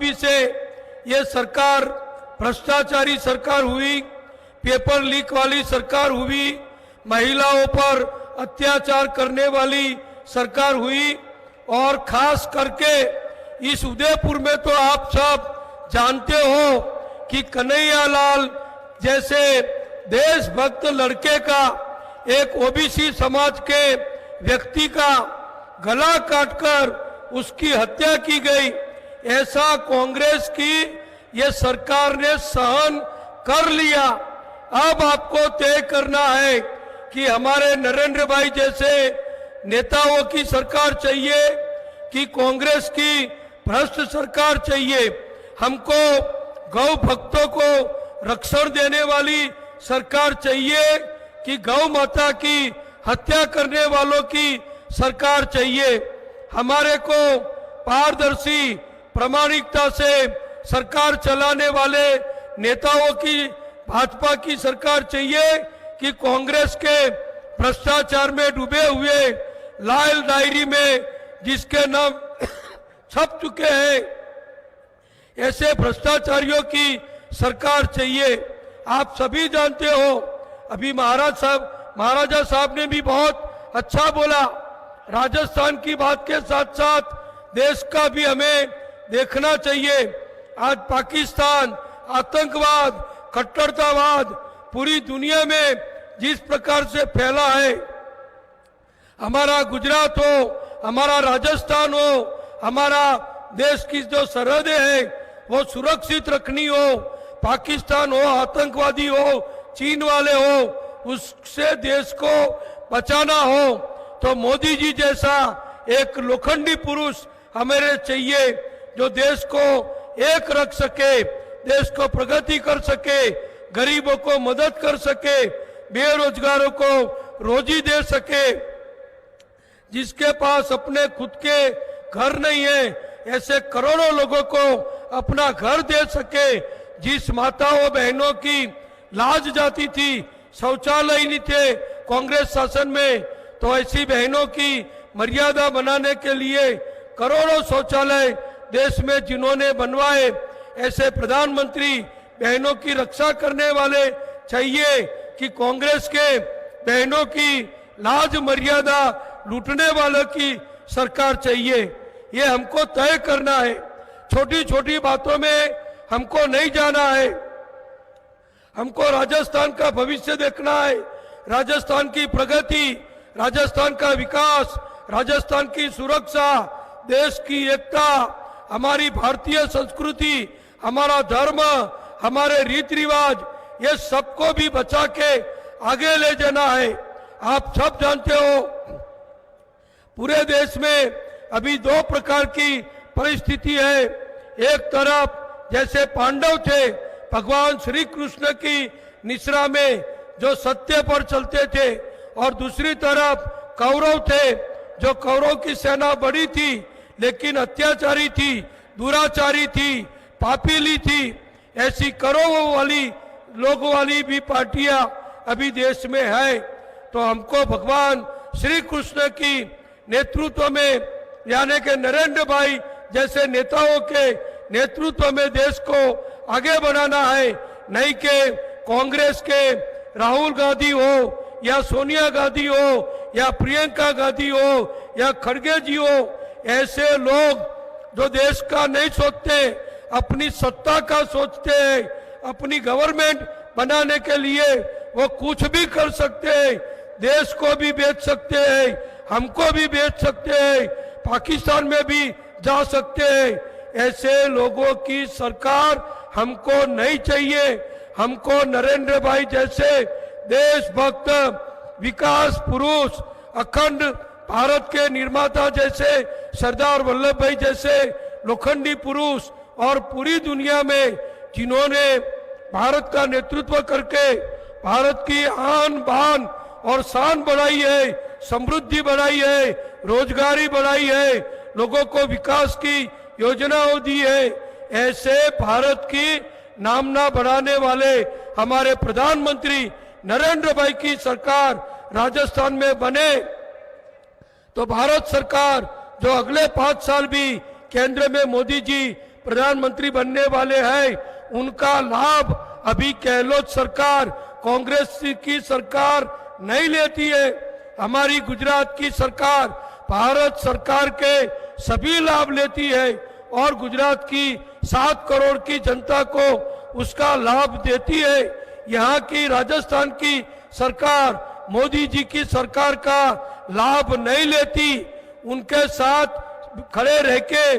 गरीबी से ये सरकार भ्रष्टाचारी सरकार हुई, पेपर लीक वाली सरकार हुई, महिलाओं पर अत्याचार करने वाली सरकार हुई। और खास करके इस उदयपुर में तो आप सब जानते हो कि कन्हैयालाल जैसे देशभक्त लड़के का, एक ओबीसी समाज के व्यक्ति का गला काटकर उसकी हत्या की गई। ऐसा कांग्रेस की ये सरकार ने सहन कर लिया। अब आपको तय करना है कि हमारे नरेंद्र भाई जैसे नेताओं की सरकार चाहिए कि कांग्रेस की भ्रष्ट सरकार चाहिए। हमको गौ भक्तों को रक्षण देने वाली सरकार चाहिए कि गौ माता की हत्या करने वालों की सरकार चाहिए। हमारे को पारदर्शी प्रामाणिकता से सरकार चलाने वाले नेताओं की भाजपा की सरकार चाहिए कि कांग्रेस के भ्रष्टाचार में डूबे हुए लाल डायरी में जिसके नाम छप चुके हैं, ऐसे भ्रष्टाचारियों की सरकार चाहिए। आप सभी जानते हो, अभी महाराजा साहब ने भी बहुत अच्छा बोला। राजस्थान की बात के साथ साथ देश का भी हमें देखना चाहिए। आज पाकिस्तान आतंकवाद, कट्टरतावाद पूरी दुनिया में जिस प्रकार से फैला है, हमारा गुजरात हो, हमारा राजस्थान हो, हमारा देश की जो सरहदें हैं वो सुरक्षित रखनी हो, पाकिस्तान हो, आतंकवादी हो, चीन वाले हो, उससे देश को बचाना हो, तो मोदी जी जैसा एक लोखंडी पुरुष हमें चाहिए जो देश को एक रख सके, देश को प्रगति कर सके, गरीबों को मदद कर सके, बेरोजगारों को रोजी दे सके। जिसके पास अपने खुद के घर नहीं है, ऐसे करोड़ों लोगों को अपना घर दे सके। जिस माताओं बहनों की लाज जाती थी, शौचालय नहीं थे कांग्रेस शासन में, तो ऐसी बहनों की मर्यादा बनाने के लिए करोड़ों शौचालय देश में जिन्होंने बनवाए, ऐसे प्रधानमंत्री बहनों की रक्षा करने वाले चाहिए कि कांग्रेस के बहनों की लाज मर्यादा लूटने वालों की सरकार चाहिए। ये हमको तय करना है। छोटी छोटी बातों में हमको नहीं जाना है। हमको राजस्थान का भविष्य देखना है, राजस्थान की प्रगति, राजस्थान का विकास, राजस्थान की सुरक्षा, देश की एकता, हमारी भारतीय संस्कृति, हमारा धर्म, हमारे रीति रिवाज, ये सबको भी बचा के आगे ले जाना है। आप सब जानते हो पूरे देश में अभी दो प्रकार की परिस्थिति है। एक तरफ जैसे पांडव थे, भगवान श्री कृष्ण की निश्रा में जो सत्य पर चलते थे, और दूसरी तरफ कौरव थे, जो कौरव की सेना बड़ी थी लेकिन अत्याचारी थी, दुराचारी थी, पापीली थी। ऐसी करोड़ों वाली लोगों वाली भी पार्टियां अभी देश में है। तो हमको भगवान श्री कृष्ण की नेतृत्व में, यानी कि नरेंद्र भाई जैसे नेताओं के नेतृत्व में देश को आगे बढ़ाना है, नहीं कि कांग्रेस के राहुल गांधी हो या सोनिया गांधी हो या प्रियंका गांधी हो या खड़गे जी हो, ऐसे लोग जो देश का नहीं सोचते, अपनी सत्ता का सोचते हैं, अपनी गवर्नमेंट बनाने के लिए वो कुछ भी कर सकते हैं, देश को भी बेच सकते हैं, हमको भी बेच सकते हैं, पाकिस्तान में भी जा सकते हैं। ऐसे लोगों की सरकार हमको नहीं चाहिए। हमको नरेंद्र भाई जैसे देशभक्त, विकास पुरुष, अखंड भारत के निर्माता जैसे सरदार वल्लभ भाई जैसे लोखंडी पुरुष, और पूरी दुनिया में जिन्होंने भारत का नेतृत्व करके भारत की आन बान और शान बढ़ाई है, समृद्धि बढ़ाई है, रोजगारी बढ़ाई है, लोगों को विकास की योजनाओं दी है, ऐसे भारत की नामना बढ़ाने वाले हमारे प्रधानमंत्री नरेंद्र भाई की सरकार राजस्थान में बने, तो भारत सरकार जो अगले 5 साल भी केंद्र में मोदी जी प्रधानमंत्री बनने वाले हैं, उनका लाभ अभी गहलोत सरकार, कांग्रेस की सरकार नहीं लेती है। हमारी गुजरात की सरकार भारत सरकार के सभी लाभ लेती है और गुजरात की 7 करोड़ की जनता को उसका लाभ देती है। यहाँ की राजस्थान की सरकार मोदी जी की सरकार का लाभ नहीं लेती, उनके साथ खड़े रह के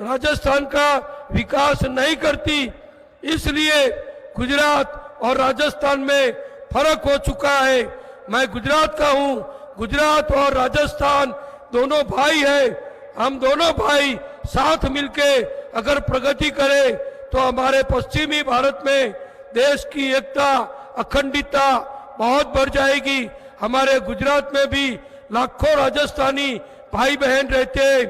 राजस्थान का विकास नहीं करती। इसलिए गुजरात और राजस्थान में फर्क हो चुका है। मैं गुजरात का हूं, गुजरात और राजस्थान दोनों भाई हैं। हम दोनों भाई साथ मिलके अगर प्रगति करें तो हमारे पश्चिमी भारत में देश की एकता, अखंडता बहुत बढ़ जाएगी। हमारे गुजरात में भी लाखों राजस्थानी भाई बहन रहते हैं,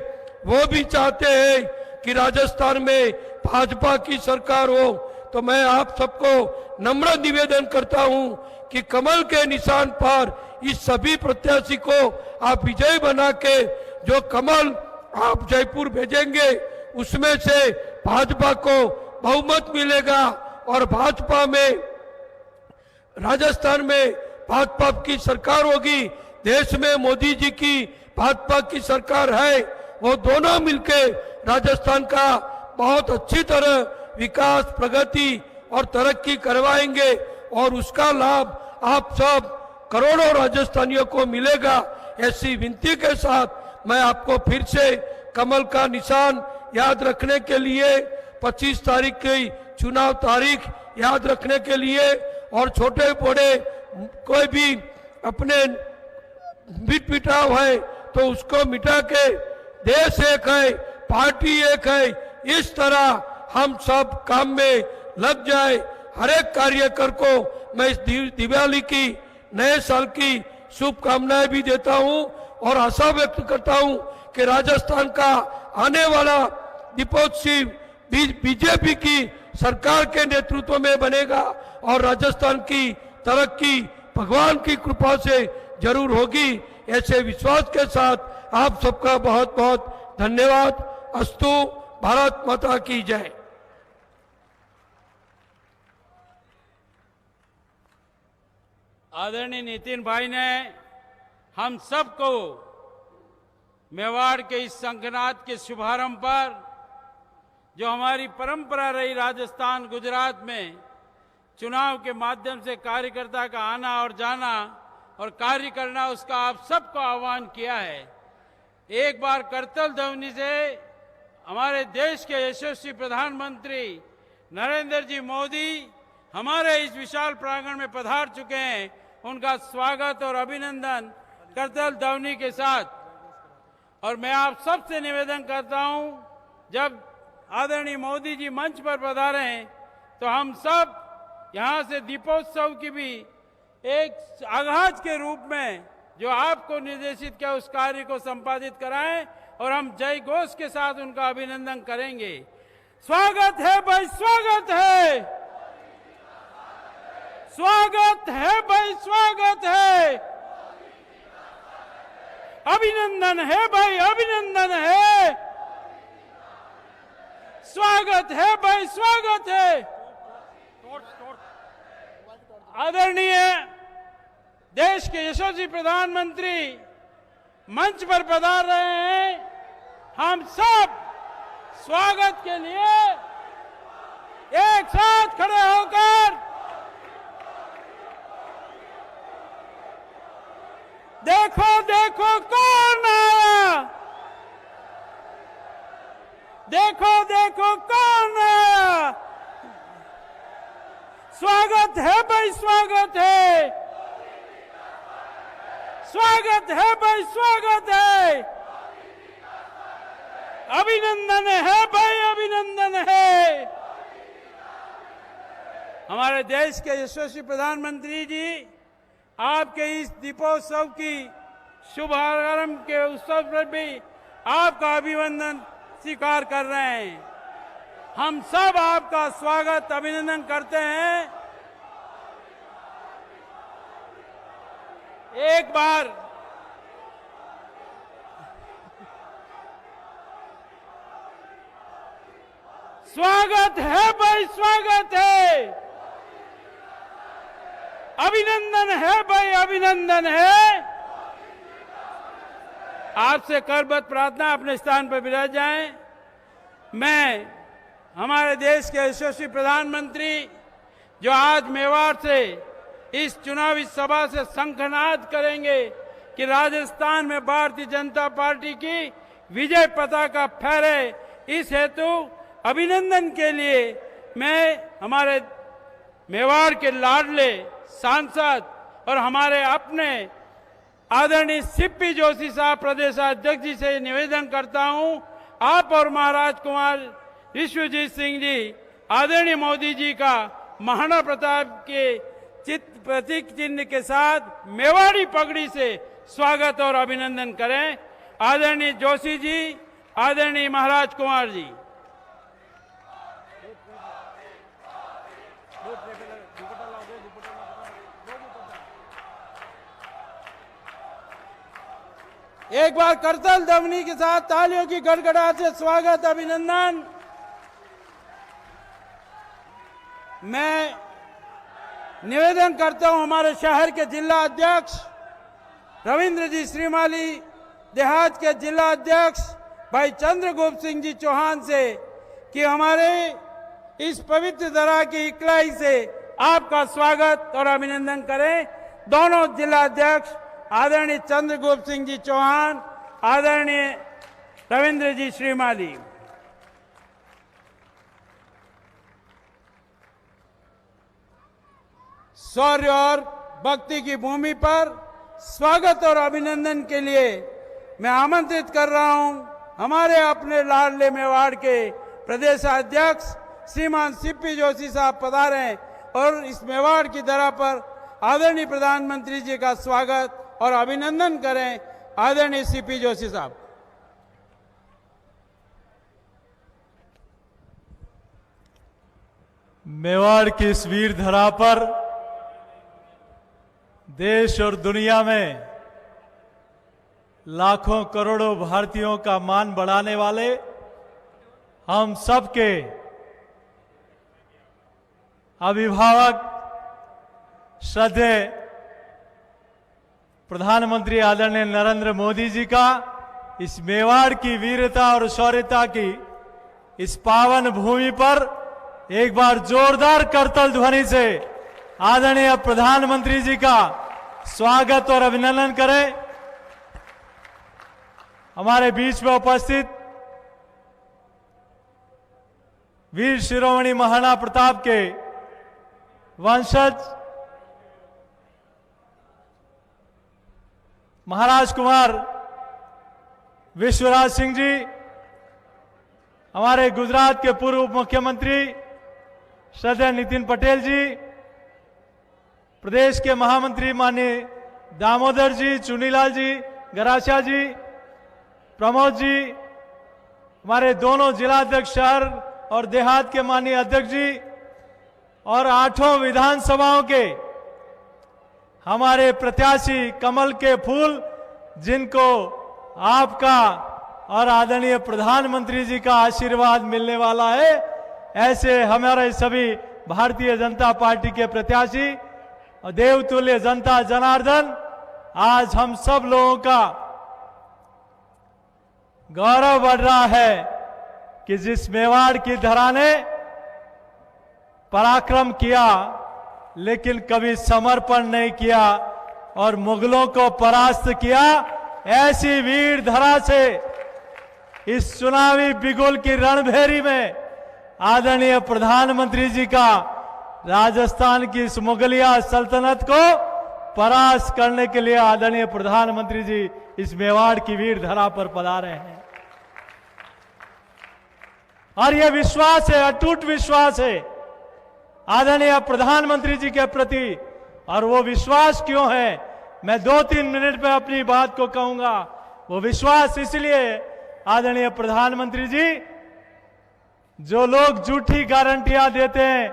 वो भी चाहते हैं कि राजस्थान में भाजपा की सरकार हो। तो मैं आप सबको नम्र निवेदन करता हूं कि कमल के निशान पर इस सभी प्रत्याशी को आप विजयी बना के जो कमल आप जयपुर भेजेंगे उसमें से भाजपा को बहुमत मिलेगा और भाजपा में राजस्थान में भाजपा की सरकार होगी। देश में मोदी जी की भाजपा की सरकार है, वो दोनों मिलके राजस्थान का बहुत अच्छी तरह विकास, प्रगति और तरक्की करवाएंगे और उसका लाभ आप सब करोड़ों राजस्थानियों को मिलेगा। ऐसी विनती के साथ मैं आपको फिर से कमल का निशान याद रखने के लिए 25 तारीख की चुनाव तारीख याद रखने के लिए और छोटे बड़े कोई भी अपने मिट मिटाव है तो उसको मिटा के देश एक है, पार्टी एक है, इस तरह हम सब काम में लग जाए। हर एक कार्यकर को मैं इस दिवाली की, नए साल की शुभकामनाएं भी देता हूं और आशा व्यक्त करता हूं कि राजस्थान का आने वाला दीपोत्सव बीजेपी की सरकार के नेतृत्व में बनेगा और राजस्थान की तरक्की भगवान की कृपा से जरूर होगी। ऐसे विश्वास के साथ आप सबका बहुत बहुत धन्यवाद। अस्तु। भारत माता की जय। आदरणीय नितिन भाई ने हम सबको मेवाड़ के इस शंखनाद के शुभारंभ पर, जो हमारी परंपरा रही राजस्थान गुजरात में चुनाव के माध्यम से कार्यकर्ता का आना और जाना और कार्य करना, उसका आप सबको आह्वान किया है। एक बार करतल ध्वनि से हमारे देश के यशस्वी प्रधानमंत्री नरेंद्र जी मोदी हमारे इस विशाल प्रांगण में पधार चुके हैं। उनका स्वागत और अभिनंदन करतल ध्वनि के साथ। और मैं आप सबसे निवेदन करता हूं, जब आदरणीय मोदी जी मंच पर पधारे तो हम सब यहां से दीपोत्सव की भी एक आगाज के रूप में जो आपको निर्देशित किया उस कार्य को संपादित कराएं और हम जय घोष के साथ उनका अभिनंदन करेंगे। स्वागत है भाई, स्वागत है, स्वागत है भाई, स्वागत है, अभिनंदन है भाई, अभिनंदन है, स्वागत है भाई, स्वागत है। आदरणीय देश के यशस्वी प्रधानमंत्री मंच पर पधार रहे हैं। हम सब स्वागत के लिए एक साथ खड़े होकर देखो देखो कौन आया, देखो देखो कौन आया। स्वागत है भाई, स्वागत है, स्वागत है भाई, स्वागत है, अभिनंदन है भाई, अभिनंदन है। हमारे देश के यशस्वी प्रधानमंत्री जी आपके इस दीपोत्सव की शुभारंभ के उत्सव पर भी आपका अभिनंदन स्वीकार कर रहे हैं। हम सब आपका स्वागत, अभिनंदन करते हैं। एक बार स्वागत है भाई, स्वागत है, अभिनंदन है भाई, अभिनंदन है। आपसे करबद्ध प्रार्थना, अपने स्थान पर विराज जाएं। मैं हमारे देश के यशस्वी प्रधानमंत्री जो आज मेवाड़ से इस चुनावी सभा से शंखनाद करेंगे कि राजस्थान में भारतीय जनता पार्टी की विजय पताका फहरे, इस हेतु अभिनंदन के लिए मैं हमारे मेवाड़ के लाडले सांसद और हमारे अपने आदरणीय सीपी जोशी साहब प्रदेशाध्यक्ष जी से निवेदन करता हूं, आप और महाराज कुमार विश्वजीत सिंह जी आदरणीय मोदी जी का महाराणा प्रताप के प्रतीक चिन्ह के साथ मेवाड़ी पगड़ी से स्वागत और अभिनंदन करें। आदरणीय जोशी जी, आदरणीय महाराज कुमार जी। एक बार करताल ध्वनि के साथ तालियों की गड़गड़ाहट से स्वागत, अभिनंदन। मैं निवेदन करता हूं हमारे शहर के जिला अध्यक्ष रविंद्र जी श्रीमाली, देहात के जिला अध्यक्ष भाई चंद्रगुप्त सिंह जी चौहान से कि हमारे इस पवित्र धरा की इकलाई से आपका स्वागत और अभिनंदन करें। दोनों जिला अध्यक्ष आदरणीय चंद्रगुप्त सिंह जी चौहान, आदरणीय रविंद्र जी श्रीमाली। शौर्य और भक्ति की भूमि पर स्वागत और अभिनंदन के लिए मैं आमंत्रित कर रहा हूं हमारे अपने लाडले मेवाड़ के प्रदेशाध्यक्ष श्रीमान सीपी जोशी साहब पधारें और इस मेवाड़ की धरा पर आदरणीय प्रधानमंत्री जी का स्वागत और अभिनंदन करें। आदरणीय सीपी जोशी साहब। मेवाड़ की इस वीर धरा पर देश और दुनिया में लाखों करोड़ों भारतीयों का मान बढ़ाने वाले हम सबके अभिभावक श्रद्धेय प्रधानमंत्री आदरणीय नरेंद्र मोदी जी का इस मेवाड़ की वीरता और शौर्यता की इस पावन भूमि पर एक बार जोरदार करताल ध्वनि से आदरणीय प्रधानमंत्री जी का स्वागत और अभिनंदन करें। हमारे बीच में उपस्थित वीर शिरोमणि महाराणा प्रताप के वंशज महाराज कुमार विश्वराज सिंह जी, हमारे गुजरात के पूर्व मुख्यमंत्री श्रद्धेय नितिन पटेल जी, प्रदेश के महामंत्री माननीय दामोदर जी, चुनीलाल जी, गरासिया जी, प्रमोद जी, हमारे दोनों जिलाध्यक्ष शहर और देहात के माननीय अध्यक्ष जी और 8 विधानसभाओं के हमारे प्रत्याशी कमल के फूल, जिनको आपका और आदरणीय प्रधानमंत्री जी का आशीर्वाद मिलने वाला है, ऐसे हमारे सभी भारतीय जनता पार्टी के प्रत्याशी और देवतुल्य जनता जनार्दन, आज हम सब लोगों का गौरव बढ़ रहा है कि जिस मेवाड़ की धरा ने पराक्रम किया लेकिन कभी समर्पण नहीं किया और मुगलों को परास्त किया, ऐसी वीर धरा से इस चुनावी बिगुल की रणभेरी में आदरणीय प्रधानमंत्री जी का राजस्थान की इस मुगलिया सल्तनत को परास्त करने के लिए आदरणीय प्रधानमंत्री जी इस मेवाड़ की वीर धरा पर पधारे हैं। और यह विश्वास है, अटूट विश्वास है आदरणीय प्रधानमंत्री जी के प्रति। और वो विश्वास क्यों है, मैं 2-3 मिनट में अपनी बात को कहूंगा। वो विश्वास इसलिए आदरणीय प्रधानमंत्री जी, जो लोग झूठी गारंटियां देते हैं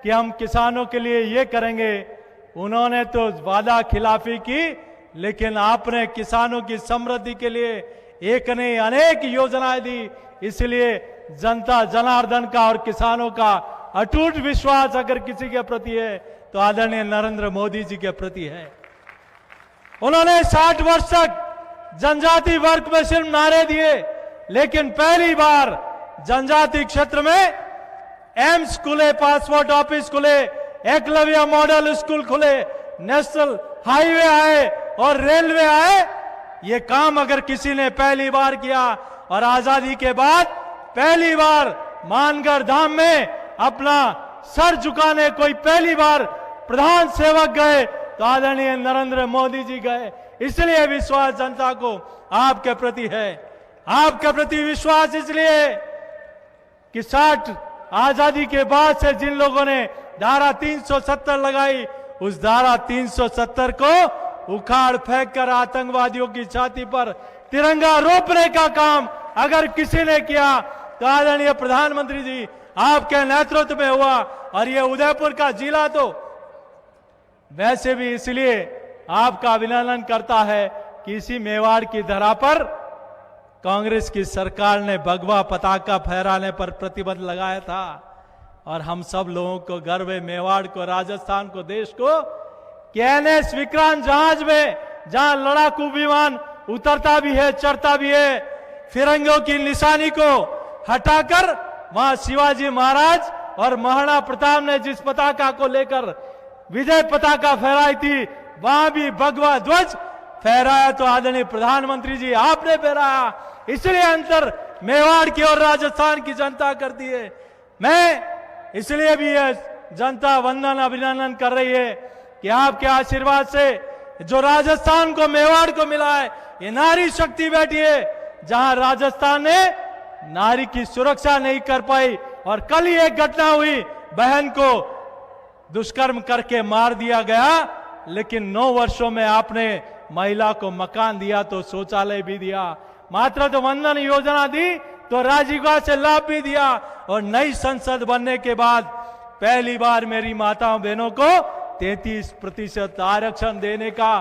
कि हम किसानों के लिए ये करेंगे, उन्होंने तो वादा खिलाफी की, लेकिन आपने किसानों की समृद्धि के लिए एक नहीं अनेक योजनाएं दी। इसलिए जनता जनार्दन का और किसानों का अटूट विश्वास अगर किसी के प्रति है तो आदरणीय नरेंद्र मोदी जी के प्रति है। उन्होंने 60 वर्ष तक जनजाति वर्ग में सिर्फ नारे दिए, लेकिन पहली बार जनजाति क्षेत्र में एम्स खुले, पासपोर्ट ऑफिस खुले, एकलव्य मॉडल स्कूल खुले, नेशनल हाईवे आए और रेलवे आए। ये काम अगर किसी ने पहली बार किया और आजादी के बाद पहली बार मानगढ़ धाम में अपना सर झुकाने कोई पहली बार प्रधान सेवक गए तो आदरणीय नरेंद्र मोदी जी गए। इसलिए विश्वास जनता को आपके प्रति है। आपके प्रति विश्वास इसलिए कि 60 आजादी के बाद से जिन लोगों ने धारा 370 लगाई, उस धारा 370 को उखाड़ फेंक कर आतंकवादियों की छाती पर तिरंगा रोपने का काम अगर किसी ने किया तो आदरणीय प्रधानमंत्री जी आपके नेतृत्व में हुआ। और ये उदयपुर का जिला तो वैसे भी इसलिए आपका अभिनंदन करता है कि इसी मेवाड़ की धरा पर कांग्रेस की सरकार ने भगवा पताका फहराने पर प्रतिबंध लगाया था। और हम सब लोगों को गर्व है, मेवाड़ को, राजस्थान को, देश को, कि एनएस विक्रांत जहाज में जहां लड़ाकू विमान उतरता भी है, चढ़ता भी है, फिरंगियों की निशानी को हटाकर वहां शिवाजी महाराज और महाराणा प्रताप ने जिस पताका को लेकर विजय पताका फहराई थी, वहां भी भगवा ध्वज फहराया तो आदरणीय प्रधानमंत्री जी आपने फहराया। इसलिए अंतर मेवाड़ की और राजस्थान की जनता करती है। मैं इसलिए भी यह जनता वंदन अभिनंदन कर रही है कि आपके आशीर्वाद से जो राजस्थान को, मेवाड़ को मिला है, ये नारी शक्ति बैठी है। जहां राजस्थान ने नारी की सुरक्षा नहीं कर पाई और कल ही एक घटना हुई, बहन को दुष्कर्म करके मार दिया गया, लेकिन 9 वर्षों में आपने महिला को मकान दिया तो शौचालय भी दिया, मातृत्व वंदन योजना दी तो राजीवा से लाभ भी दिया, और नई संसद बनने के बाद पहली बार मेरी माताओं बहनों को 33% आरक्षण देने का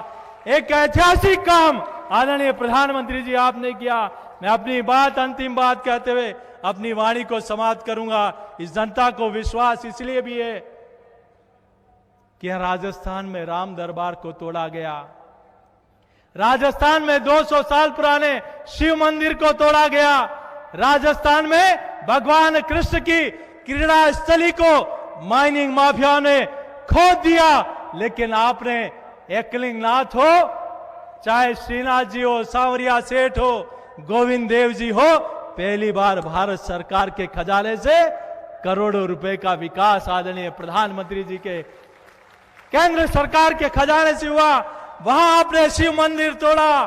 एक ऐतिहासिक काम आदरणीय प्रधानमंत्री जी आपने किया। मैं अपनी बात, अंतिम बात कहते हुए अपनी वाणी को समाप्त करूंगा। इस जनता को विश्वास इसलिए भी है कि राजस्थान में राम दरबार को तोड़ा गया, राजस्थान में 200 साल पुराने शिव मंदिर को तोड़ा गया, राजस्थान में भगवान कृष्ण की क्रीड़ा स्थली को माइनिंग माफिया ने खोद दिया। लेकिन आपने एकलिंग नाथ हो, चाहे श्रीनाथ जी हो, सांवरिया सेठ हो, गोविंद देव जी हो, पहली बार भारत सरकार के खजाने से करोड़ों रुपए का विकास आदरणीय प्रधानमंत्री जी के केंद्र सरकार के खजाने से हुआ। वहां आपने शिव मंदिर तोड़ा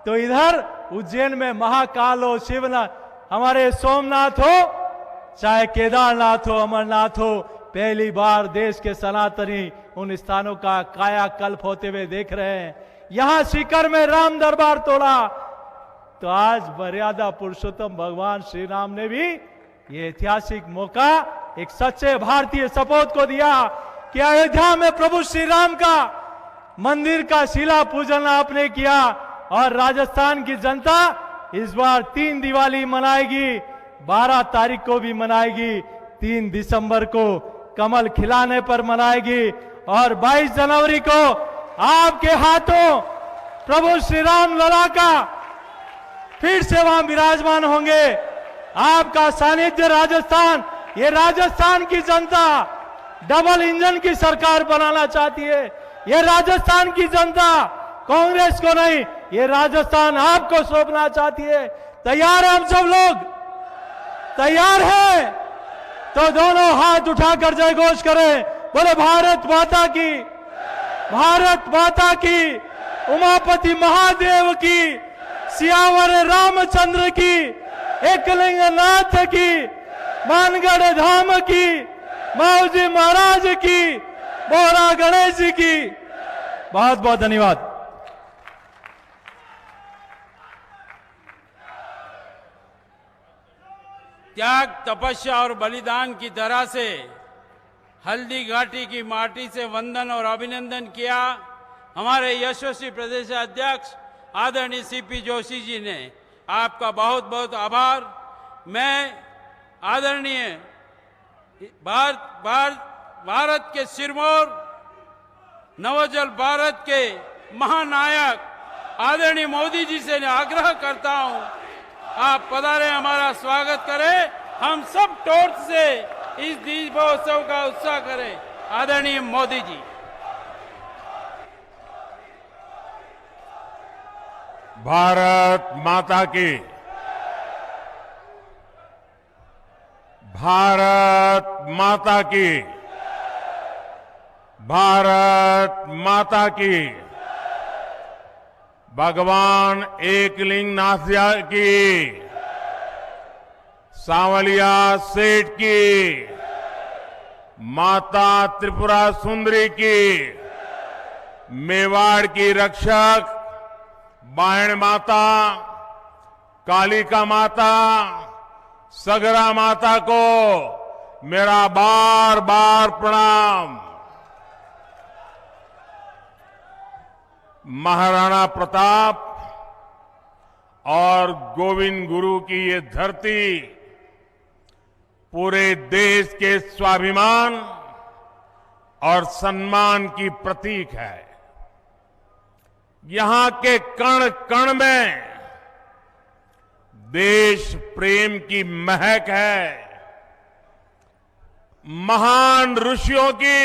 तो इधर उज्जैन में महाकाल हो, शिवनाथ, हमारे सोमनाथ हो, चाहे केदारनाथ हो, अमरनाथ हो, पहली बार देश के सनातनी उन स्थानों का कायाकल्प होते हुए देख रहे हैं। यहां सीकर में राम दरबार तोड़ा तो आज मर्यादा पुरुषोत्तम भगवान श्री राम ने भी ये ऐतिहासिक मौका एक सच्चे भारतीय सपूत को दिया कि अयोध्या में प्रभु श्री राम का मंदिर का शिला पूजन आपने किया। और राजस्थान की जनता इस बार 3 दिवाली मनाएगी, 12 तारीख को भी मनाएगी, 3 दिसंबर को कमल खिलाने पर मनाएगी, और 22 जनवरी को आपके हाथों प्रभु श्री राम लला का फिर से वहां विराजमान होंगे। आपका सानिध्य राजस्थान, ये राजस्थान की जनता डबल इंजन की सरकार बनाना चाहती है। ये राजस्थान की जनता कांग्रेस को नहीं, ये राजस्थान आपको सौंपना चाहती है। तैयार हैं हम सब लोग? तैयार हैं तो दोनों हाथ उठाकर जय घोष करें, बोले भारत माता की, भारत माता की, उमापति महादेव की, सियावर रामचंद्र की, एकलिंग नाथ की, मानगढ़ धाम की, माऊजी महाराज की, बोरा गणेश जी की। बहुत बहुत धन्यवाद। त्याग, तपस्या और बलिदान की तरह से हल्दी घाटी की माटी से वंदन और अभिनंदन किया हमारे यशस्वी प्रदेश अध्यक्ष आदरणीय सीपी जोशी जी ने। आपका बहुत बहुत आभार। मैं आदरणीय भारत के सिरमौर नवजल भारत के महानायक आदरणीय मोदी जी से आग्रह करता हूं, आप पधारें, हमारा स्वागत करें, हम सब टोर्च से इस दीपोत्सव का उत्साह करें। आदरणीय मोदी जी। भारत माता की, भारत माता की, भारत माता की, भगवान एकलिंगनाथ की, सांवलिया सेठ की, माता त्रिपुरा सुंदरी की, मेवाड़ की रक्षक बायण माता, कालिका माता, सगरा माता को मेरा बार बार प्रणाम। महाराणा प्रताप और गोविंद गुरु की ये धरती पूरे देश के स्वाभिमान और सम्मान की प्रतीक है। यहां के कण कण में देश प्रेम की महक है। महान ऋषियों की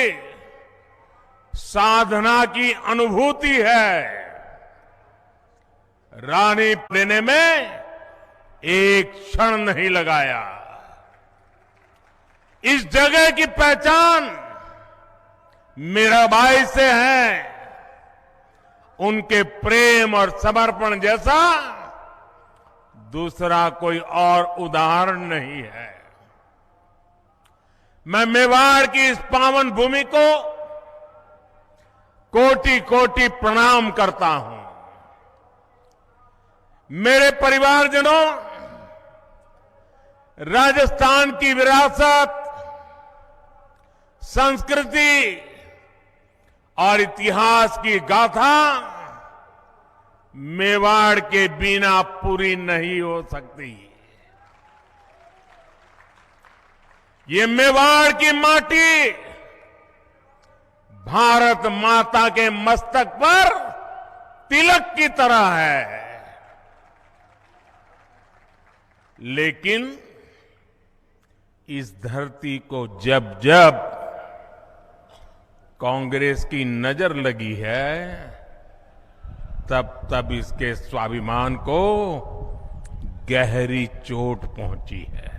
साधना की अनुभूति है। रानी लेने में एक क्षण नहीं लगाया। इस जगह की पहचान मीराबाई से है। उनके प्रेम और समर्पण जैसा दूसरा कोई और उदाहरण नहीं है। मैं मेवाड़ की इस पावन भूमि को कोटि कोटि प्रणाम करता हूं। मेरे परिवारजनों, राजस्थान की विरासत, संस्कृति और इतिहास की गाथा मेवाड़ के बिना पूरी नहीं हो सकती। ये मेवाड़ की माटी भारत माता के मस्तक पर तिलक की तरह है। लेकिन इस धरती को जब जब कांग्रेस की नजर लगी है, तब तब इसके स्वाभिमान को गहरी चोट पहुंची है।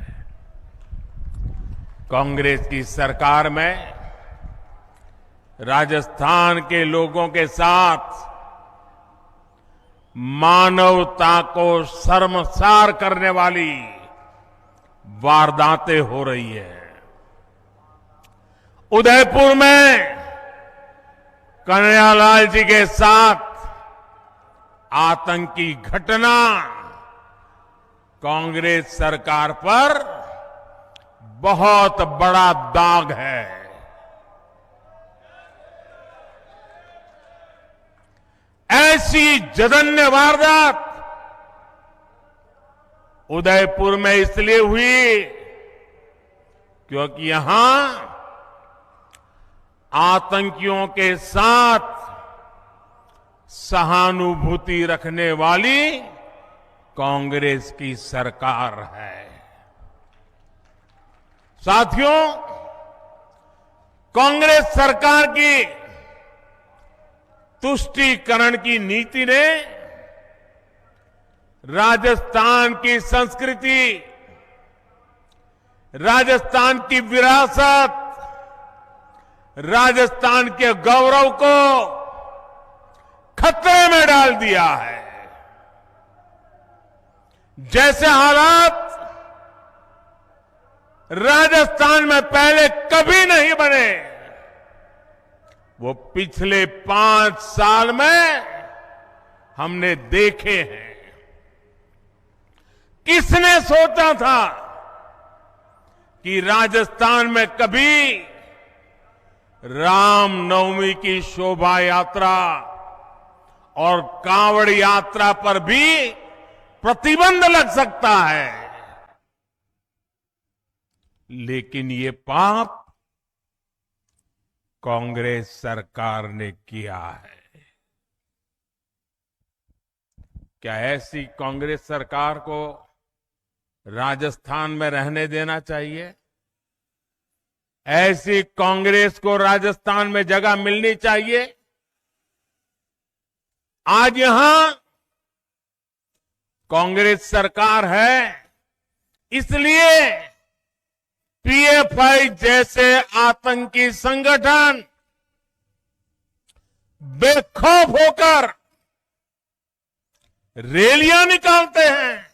कांग्रेस की सरकार में राजस्थान के लोगों के साथ मानवता को शर्मसार करने वाली वारदातें हो रही है। उदयपुर में कन्हैयालाल जी के साथ आतंकी घटना कांग्रेस सरकार पर बहुत बड़ा दाग है। ऐसी जघन्य वारदात उदयपुर में इसलिए हुई क्योंकि यहां आतंकियों के साथ सहानुभूति रखने वाली कांग्रेस की सरकार है। साथियों, कांग्रेस सरकार की तुष्टीकरण की नीति ने राजस्थान की संस्कृति, राजस्थान की विरासत, राजस्थान के गौरव को खतरे में डाल दिया है। जैसे हालात राजस्थान में पहले कभी नहीं बने, वो पिछले 5 साल में हमने देखे हैं। किसने सोचा था कि राजस्थान में कभी रामनवमी की शोभा यात्रा और कांवड़ यात्रा पर भी प्रतिबंध लग सकता है। लेकिन ये पाप कांग्रेस सरकार ने किया है। क्या ऐसी कांग्रेस सरकार को राजस्थान में रहने देना चाहिए? ऐसी कांग्रेस को राजस्थान में जगह मिलनी चाहिए? आज यहां कांग्रेस सरकार है, इसलिए पीएफआई जैसे आतंकी संगठन बेखौफ होकर रैलियां निकालते हैं।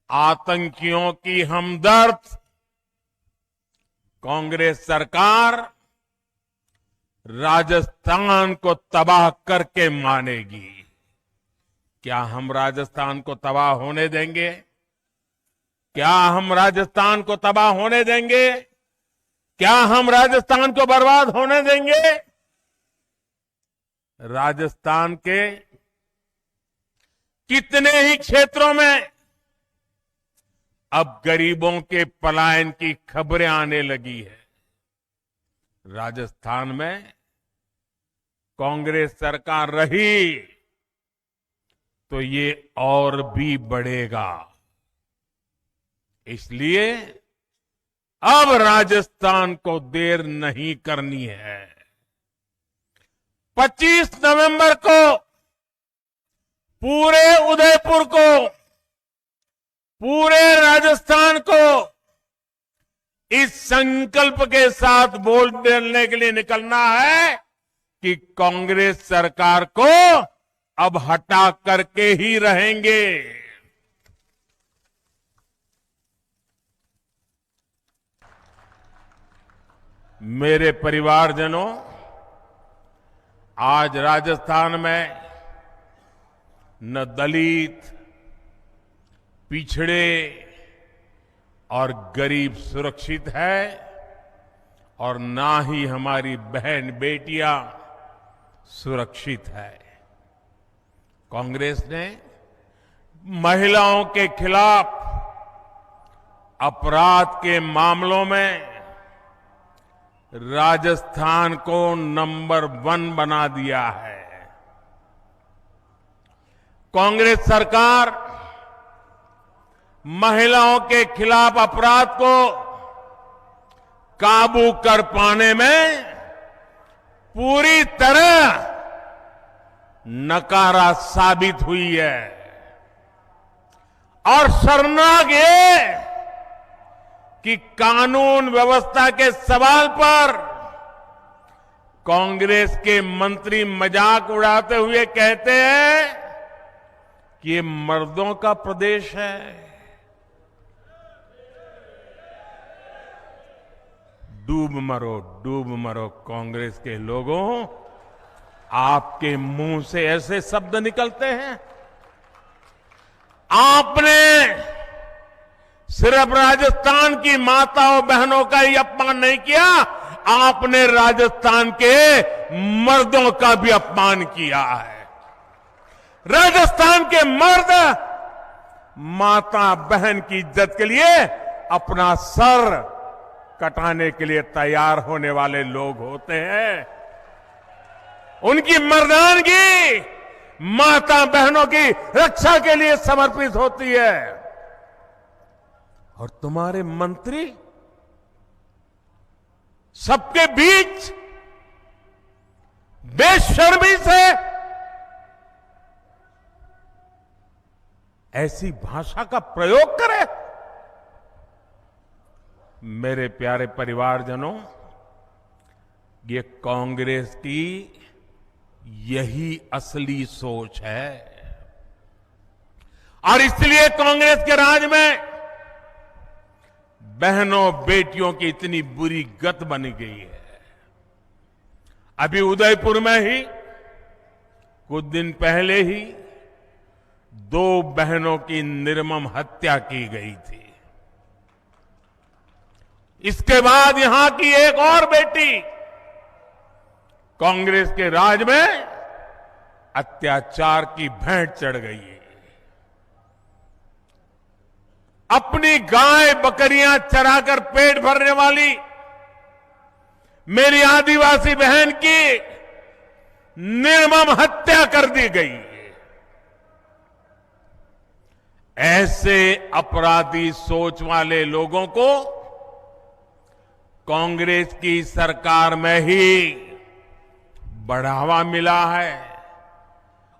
आतंकियों की हमदर्द कांग्रेस सरकार राजस्थान को तबाह करके मानेगी। क्या हम राजस्थान को तबाह होने देंगे? क्या हम राजस्थान को तबाह होने देंगे? क्या हम राजस्थान को बर्बाद होने देंगे? राजस्थान के कितने ही क्षेत्रों में अब गरीबों के पलायन की खबरें आने लगी है। राजस्थान में कांग्रेस सरकार रही तो ये और भी बढ़ेगा। इसलिए अब राजस्थान को देर नहीं करनी है। 25 नवंबर को पूरे उदयपुर को, पूरे राजस्थान को इस संकल्प के साथ बोलने के लिए निकलना है कि कांग्रेस सरकार को अब हटा करके ही रहेंगे। मेरे परिवारजनों, आज राजस्थान में न दलित, पिछड़े और गरीब सुरक्षित है और ना ही हमारी बहन बेटियां सुरक्षित है। कांग्रेस ने महिलाओं के खिलाफ अपराध के मामलों में राजस्थान को नंबर 1 बना दिया है। कांग्रेस सरकार महिलाओं के खिलाफ अपराध को काबू कर पाने में पूरी तरह नकारा साबित हुई है। और शर्मनाक ये कि कानून व्यवस्था के सवाल पर कांग्रेस के मंत्री मजाक उड़ाते हुए कहते हैं कि ये मर्दों का प्रदेश है। डूब मरो कांग्रेस के लोगों, आपके मुंह से ऐसे शब्द निकलते हैं। आपने सिर्फ राजस्थान की माताओं बहनों का ही अपमान नहीं किया, आपने राजस्थान के मर्दों का भी अपमान किया है। राजस्थान के मर्द माता बहन की इज्जत के लिए अपना सर कटाने के लिए तैयार होने वाले लोग होते हैं। उनकी मर्दानगी माता बहनों की रक्षा के लिए समर्पित होती है। और तुम्हारे मंत्री सबके बीच बेशर्मी से ऐसी भाषा का प्रयोग करे। मेरे प्यारे परिवारजनों, ये कांग्रेस की यही असली सोच है और इसलिए कांग्रेस के राज में बहनों बेटियों की इतनी बुरी गत बन गई है। अभी उदयपुर में ही कुछ दिन पहले ही 2 बहनों की निर्मम हत्या की गई थी। इसके बाद यहां की एक और बेटी कांग्रेस के राज में अत्याचार की भेंट चढ़ गई है। अपनी गाय बकरियां चराकर पेट भरने वाली मेरी आदिवासी बहन की निर्मम हत्या कर दी गई। ऐसे अपराधी सोच वाले लोगों को कांग्रेस की सरकार में ही बढ़ावा मिला है।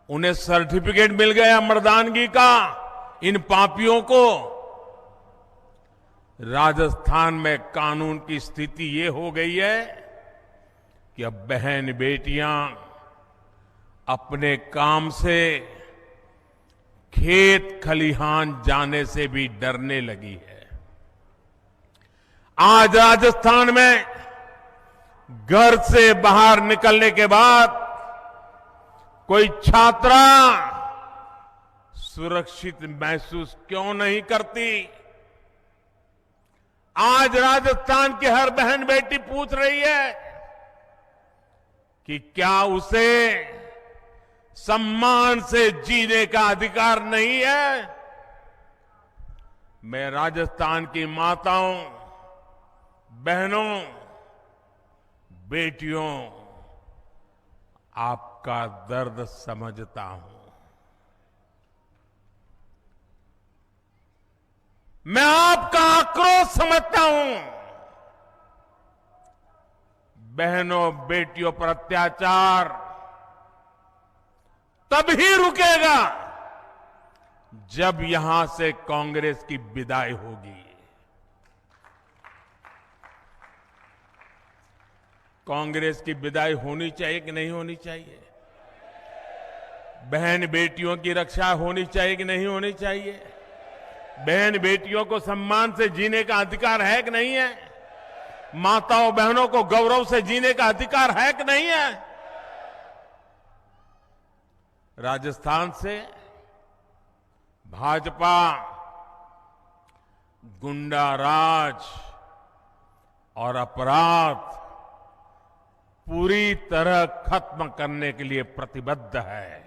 उन्हें सर्टिफिकेट मिल गया मर्दानगी का। इन पापियों को राजस्थान में कानून की स्थिति ये हो गई है कि अब बहन बेटियां अपने काम से खेत खलिहान जाने से भी डरने लगी है। आज राजस्थान में घर से बाहर निकलने के बाद कोई छात्रा सुरक्षित महसूस क्यों नहीं करती? आज राजस्थान की हर बहन बेटी पूछ रही है कि क्या उसे सम्मान से जीने का अधिकार नहीं है? मैं राजस्थान की माताओं, बहनों, बेटियों, आपका दर्द समझता हूं। मैं आपका आक्रोश समझता हूं। बहनों बेटियों पर अत्याचार तभी रुकेगा जब यहां से कांग्रेस की विदाई होगी। कांग्रेस की विदाई होनी चाहिए कि नहीं होनी चाहिए? बहन बेटियों की रक्षा होनी चाहिए कि नहीं होनी चाहिए? बहन बेटियों को सम्मान से जीने का अधिकार है कि नहीं है? माताओं बहनों को गौरव से जीने का अधिकार है कि नहीं है? राजस्थान से भाजपा गुंडा राज और अपराध पूरी तरह खत्म करने के लिए प्रतिबद्ध है।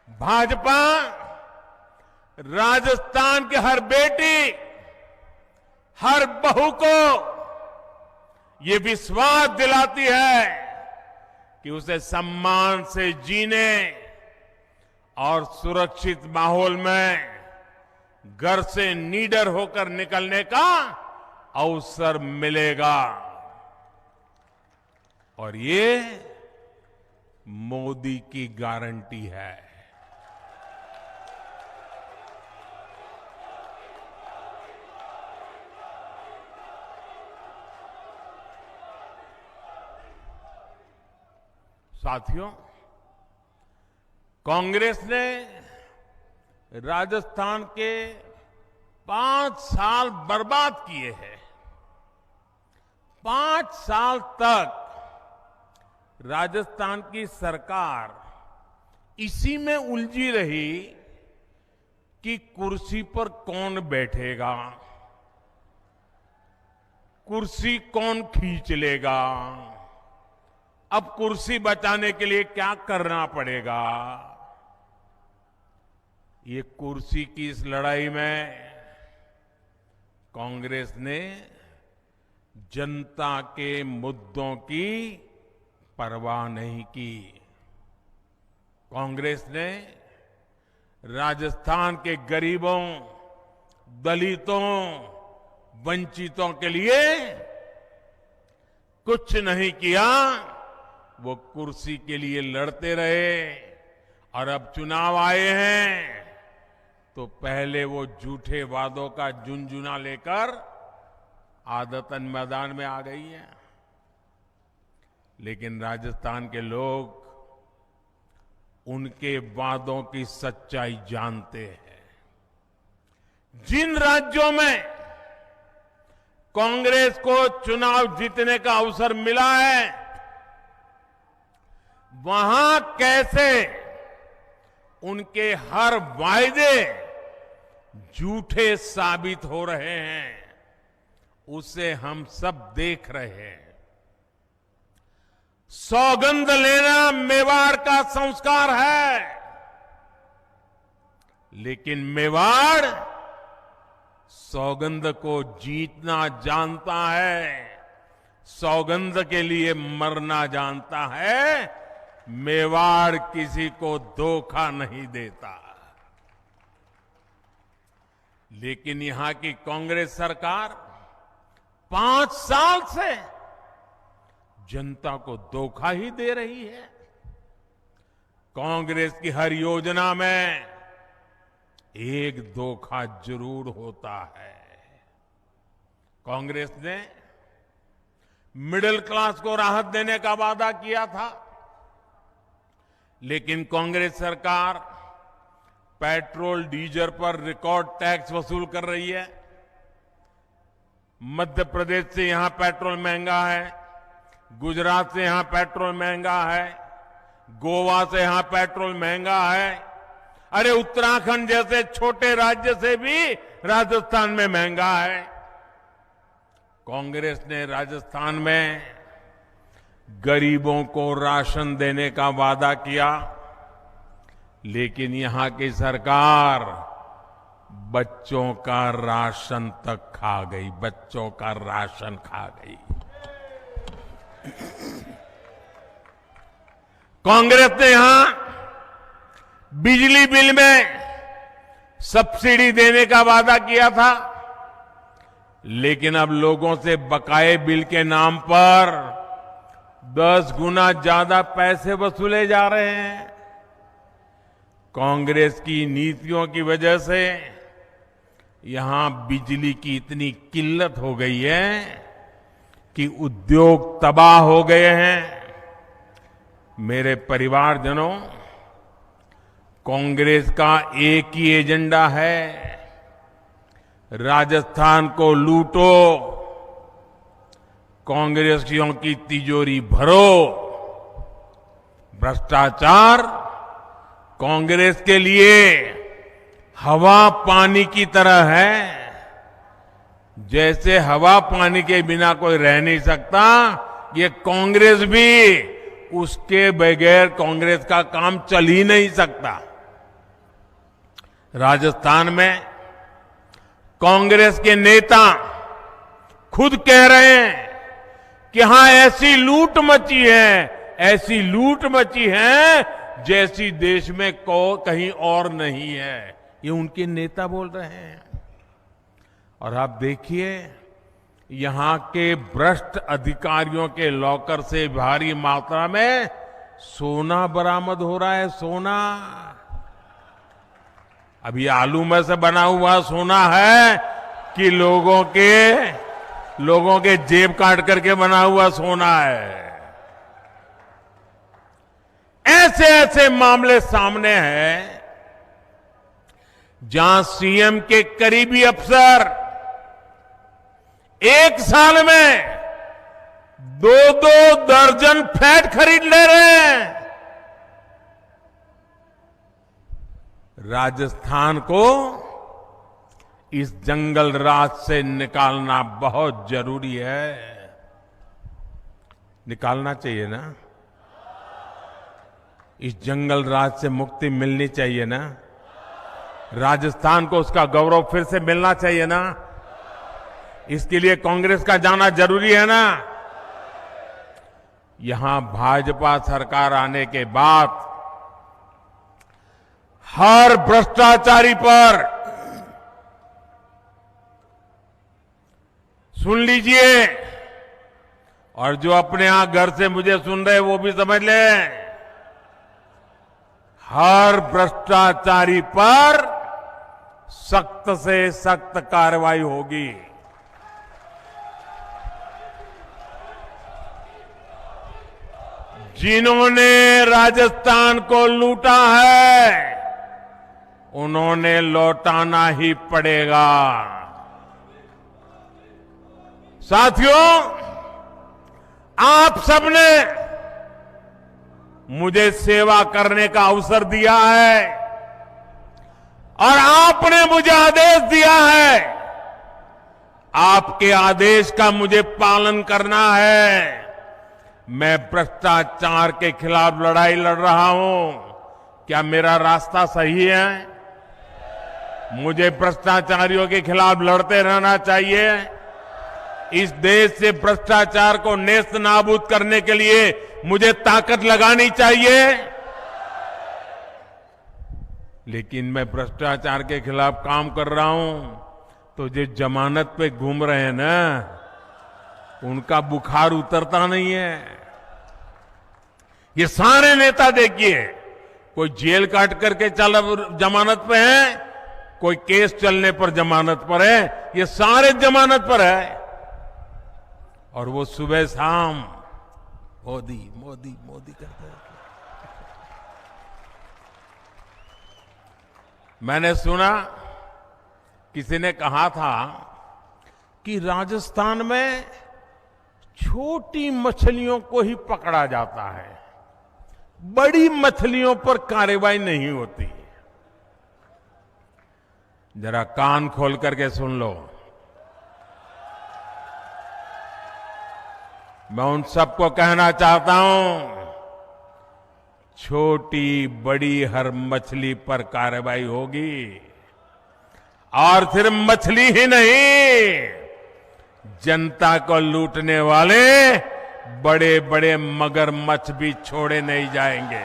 भाजपा राजस्थान के हर बेटी, हर बहू को ये विश्वास दिलाती है कि उसे सम्मान से जीने और सुरक्षित माहौल में घर से निडर होकर निकलने का अवसर मिलेगा। और ये मोदी की गारंटी है। साथियों, कांग्रेस ने राजस्थान के 5 साल बर्बाद किए हैं। 5 साल तक राजस्थान की सरकार इसी में उलझी रही कि कुर्सी पर कौन बैठेगा, कुर्सी कौन खींच लेगा, अब कुर्सी बचाने के लिए क्या करना पड़ेगा। ये कुर्सी की इस लड़ाई में कांग्रेस ने जनता के मुद्दों की परवाह नहीं की। कांग्रेस ने राजस्थान के गरीबों, दलितों, वंचितों के लिए कुछ नहीं किया। वो कुर्सी के लिए लड़ते रहे और अब चुनाव आए हैं तो पहले वो झूठे वादों का झुनझुना लेकर आदतन मैदान में आ गई है। लेकिन राजस्थान के लोग उनके वादों की सच्चाई जानते हैं। जिन राज्यों में कांग्रेस को चुनाव जीतने का अवसर मिला है, वहां कैसे उनके हर वायदे झूठे साबित हो रहे हैं, उसे हम सब देख रहे हैं। सौगंध लेना मेवाड़ का संस्कार है। लेकिन मेवाड़ सौगंध को जीतना जानता है, सौगंध के लिए मरना जानता है। मेवाड़ किसी को धोखा नहीं देता। लेकिन यहां की कांग्रेस सरकार 5 साल से जनता को धोखा ही दे रही है। कांग्रेस की हर योजना में एक धोखा जरूर होता है। कांग्रेस ने मिडिल क्लास को राहत देने का वादा किया था, लेकिन कांग्रेस सरकार पेट्रोल डीजल पर रिकॉर्ड टैक्स वसूल कर रही है। मध्य प्रदेश से यहां पेट्रोल महंगा है, गुजरात से यहां पेट्रोल महंगा है, गोवा से यहां पेट्रोल महंगा है। अरे उत्तराखंड जैसे छोटे राज्य से भी राजस्थान में महंगा है। कांग्रेस ने राजस्थान में गरीबों को राशन देने का वादा किया, लेकिन यहां की सरकार बच्चों का राशन तक खा गई, बच्चों का राशन खा गई। कांग्रेस ने यहां बिजली बिल में सब्सिडी देने का वादा किया था, लेकिन अब लोगों से बकाये बिल के नाम पर 10 गुना ज्यादा पैसे वसूले जा रहे हैं। कांग्रेस की नीतियों की वजह से यहां बिजली की इतनी किल्लत हो गई है कि उद्योग तबाह हो गए हैं। मेरे परिवारजनों, कांग्रेस का एक ही एजेंडा है, राजस्थान को लूटो, कांग्रेसियों की तिजोरी भरो। भ्रष्टाचार कांग्रेस के लिए हवा पानी की तरह है। जैसे हवा पानी के बिना कोई रह नहीं सकता, ये कांग्रेस भी उसके बगैर कांग्रेस का काम चल ही नहीं सकता। राजस्थान में कांग्रेस के नेता खुद कह रहे हैं कि यहां ऐसी लूट मची है, ऐसी लूट मची है जैसी देश में कहीं और नहीं है। ये उनके नेता बोल रहे हैं। और आप देखिए, यहां के भ्रष्ट अधिकारियों के लॉकर से भारी मात्रा में सोना बरामद हो रहा है। सोना अभी आलू में से बना हुआ सोना है कि लोगों के जेब काट करके बना हुआ सोना है। ऐसे ऐसे मामले सामने हैं जहां सीएम के करीबी अफसर एक साल में 2-2 दर्जन फ्लैट खरीद ले रहे हैं। राजस्थान को इस जंगल राज से निकालना बहुत जरूरी है। निकालना चाहिए ना? इस जंगल राज से मुक्ति मिलनी चाहिए ना? राजस्थान को उसका गौरव फिर से मिलना चाहिए ना? इसके लिए कांग्रेस का जाना जरूरी है ना? यहां भाजपा सरकार आने के बाद हर भ्रष्टाचारी पर सुन लीजिए, और जो अपने यहां घर से मुझे सुन रहे वो भी समझ लें, हर भ्रष्टाचारी पर सख्त से सख्त कार्रवाई होगी। जिन्होंने राजस्थान को लूटा है उन्होंने लौटाना ही पड़ेगा। साथियों, आप सबने मुझे सेवा करने का अवसर दिया है और आपने मुझे आदेश दिया है। आपके आदेश का मुझे पालन करना है। मैं भ्रष्टाचार के खिलाफ लड़ाई लड़ रहा हूं। क्या मेरा रास्ता सही है? मुझे भ्रष्टाचारियों के खिलाफ लड़ते रहना चाहिए। इस देश से भ्रष्टाचार को नेस्त नाबूद करने के लिए मुझे ताकत लगानी चाहिए। लेकिन मैं भ्रष्टाचार के खिलाफ काम कर रहा हूं तो जो जमानत पे घूम रहे हैं ना, उनका बुखार उतरता नहीं है। ये सारे नेता देखिए, कोई जेल काट करके चल जमानत पे है, कोई केस चलने पर जमानत पर है, ये सारे जमानत पर है। और वो सुबह शाम मोदी मोदी मोदी करते हैं। मैंने सुना किसी ने कहा था कि राजस्थान में छोटी मछलियों को ही पकड़ा जाता है, बड़ी मछलियों पर कार्रवाई नहीं होती। जरा कान खोल करके सुन लो। मैं उन सबको कहना चाहता हूं, छोटी बड़ी हर मछली पर कार्रवाई होगी। और सिर्फ मछली ही नहीं, जनता को लूटने वाले बड़े बड़े मगरमच्छ भी छोड़े नहीं जाएंगे।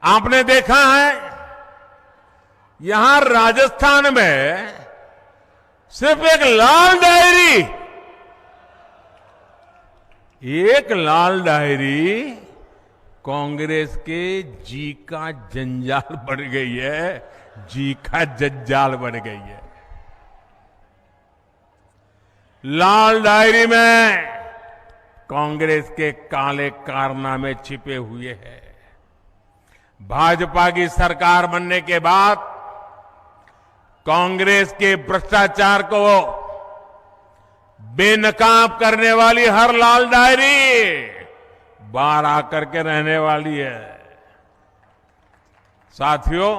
आपने देखा है, यहां राजस्थान में सिर्फ एक लाल डायरी कांग्रेस के जी का जंजाल बन गई है, जी का जंजाल बन गई है। लाल डायरी में कांग्रेस के काले कारनामे छिपे हुए हैं। भाजपा की सरकार बनने के बाद कांग्रेस के भ्रष्टाचार को बेनकाब करने वाली हर लाल डायरी बाहर आकर के रहने वाली है। साथियों,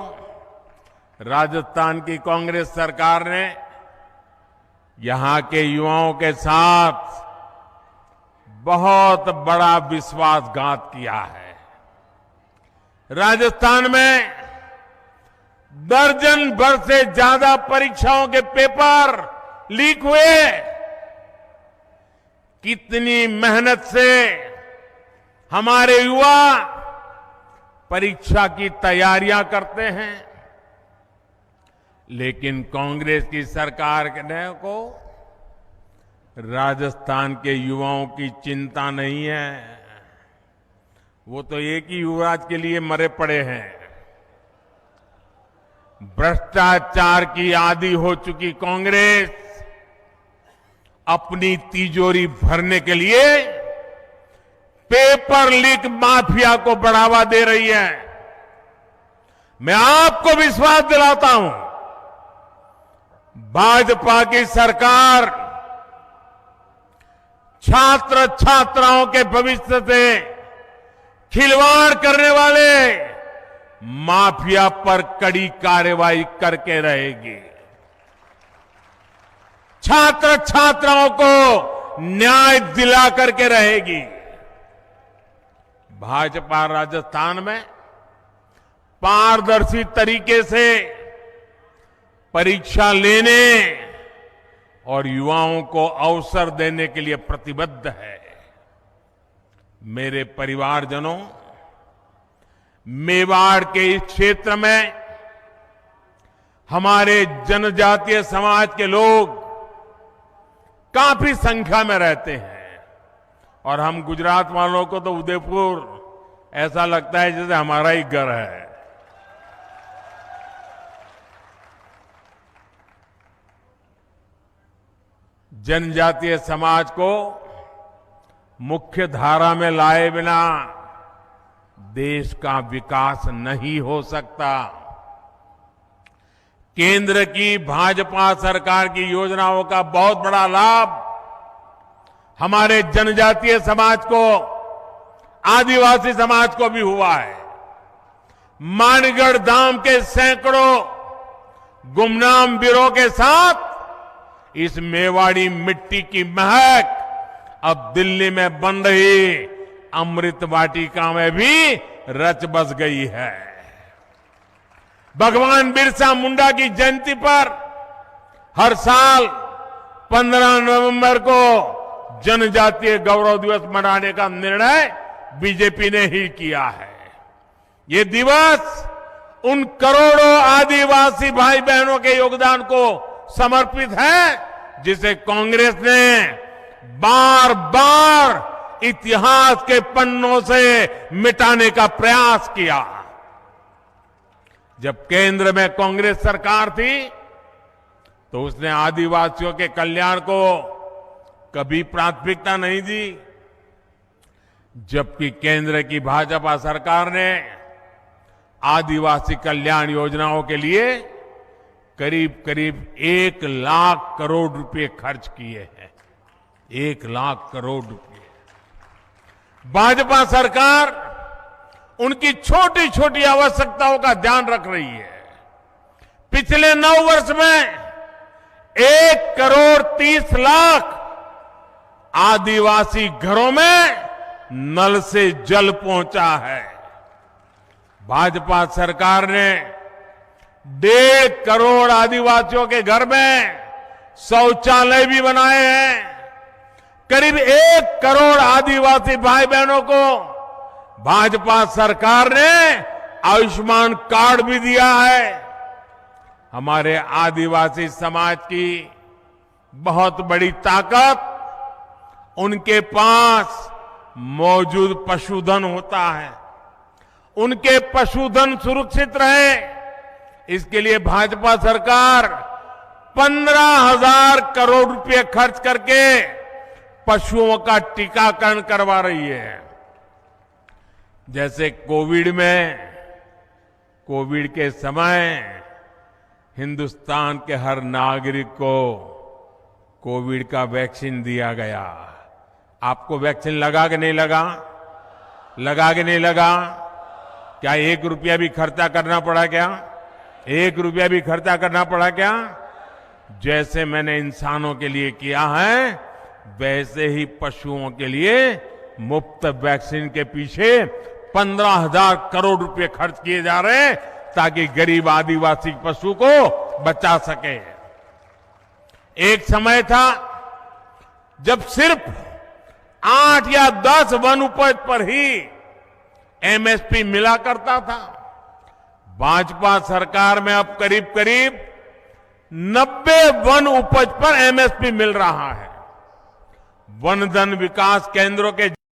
राजस्थान की कांग्रेस सरकार ने यहां के युवाओं के साथ बहुत बड़ा विश्वासघात किया है। राजस्थान में दर्जन भर से ज्यादा परीक्षाओं के पेपर लीक हुए। कितनी मेहनत से हमारे युवा परीक्षा की तैयारियां करते हैं, लेकिन कांग्रेस की सरकार को राजस्थान के युवाओं की चिंता नहीं है। वो तो एक ही युवराज के लिए मरे पड़े हैं। भ्रष्टाचार की आदी हो चुकी कांग्रेस अपनी तिजोरी भरने के लिए पेपर लीक माफिया को बढ़ावा दे रही है। मैं आपको विश्वास दिलाता हूं, भाजपा की सरकार छात्र छात्राओं के भविष्य से खिलवाड़ करने वाले माफिया पर कड़ी कार्रवाई करके रहेगी। छात्र छात्राओं को न्याय दिला करके रहेगी। भाजपा राजस्थान में पारदर्शी तरीके से परीक्षा लेने और युवाओं को अवसर देने के लिए प्रतिबद्ध है। मेरे परिवारजनों, मेवाड़ के इस क्षेत्र में हमारे जनजातीय समाज के लोग काफी संख्या में रहते हैं और हम गुजरात वालों को तो उदयपुर ऐसा लगता है जैसे हमारा ही घर है। जनजातीय समाज को मुख्य धारा में लाए बिना देश का विकास नहीं हो सकता। केंद्र की भाजपा सरकार की योजनाओं का बहुत बड़ा लाभ हमारे जनजातीय समाज को, आदिवासी समाज को भी हुआ है। मानगढ़ धाम के सैकड़ों गुमनाम वीरों के साथ इस मेवाड़ी मिट्टी की महक अब दिल्ली में बन रही अमृत वाटिका में भी रच बस गई है। भगवान बिरसा मुंडा की जयंती पर हर साल 15 नवंबर को जनजातीय गौरव दिवस मनाने का निर्णय बीजेपी ने ही किया है। ये दिवस उन करोड़ों आदिवासी भाई बहनों के योगदान को समर्पित है जिसे कांग्रेस ने बार बार इतिहास के पन्नों से मिटाने का प्रयास किया। जब केंद्र में कांग्रेस सरकार थी तो उसने आदिवासियों के कल्याण को कभी प्राथमिकता नहीं दी, जबकि केंद्र की भाजपा सरकार ने आदिवासी कल्याण योजनाओं के लिए करीब करीब 1 लाख करोड़ रुपए खर्च किए हैं। 1 लाख करोड़ रुपए। भाजपा सरकार उनकी छोटी छोटी आवश्यकताओं का ध्यान रख रही है। पिछले 9 वर्ष में 1 करोड़ 30 लाख आदिवासी घरों में नल से जल पहुंचा है। भाजपा सरकार ने 1.5 करोड़ आदिवासियों के घर में शौचालय भी बनाए हैं। करीब 1 करोड़ आदिवासी भाई बहनों को भाजपा सरकार ने आयुष्मान कार्ड भी दिया है। हमारे आदिवासी समाज की बहुत बड़ी ताकत उनके पास मौजूद पशुधन होता है। उनके पशुधन सुरक्षित रहे, इसके लिए भाजपा सरकार 15,000 करोड़ रुपए खर्च करके पशुओं का टीकाकरण करवा रही है। जैसे कोविड के समय हिंदुस्तान के हर नागरिक को कोविड का वैक्सीन दिया गया। आपको वैक्सीन लगा कि नहीं लगा? लगा कि नहीं लगा? क्या 1 रुपया भी खर्चा करना पड़ा क्या? 1 रुपया भी खर्चा करना पड़ा क्या? जैसे मैंने इंसानों के लिए किया है, वैसे ही पशुओं के लिए मुफ्त वैक्सीन के पीछे 15,000 करोड़ रुपए खर्च किए जा रहे हैं ताकि गरीब आदिवासी पशु को बचा सके। एक समय था जब सिर्फ 8 या 10 वन उपज पर ही एमएसपी मिला करता था। भाजपा सरकार में अब करीब करीब 90 वन उपज पर एमएसपी मिल रहा है। वन धन विकास केंद्रों के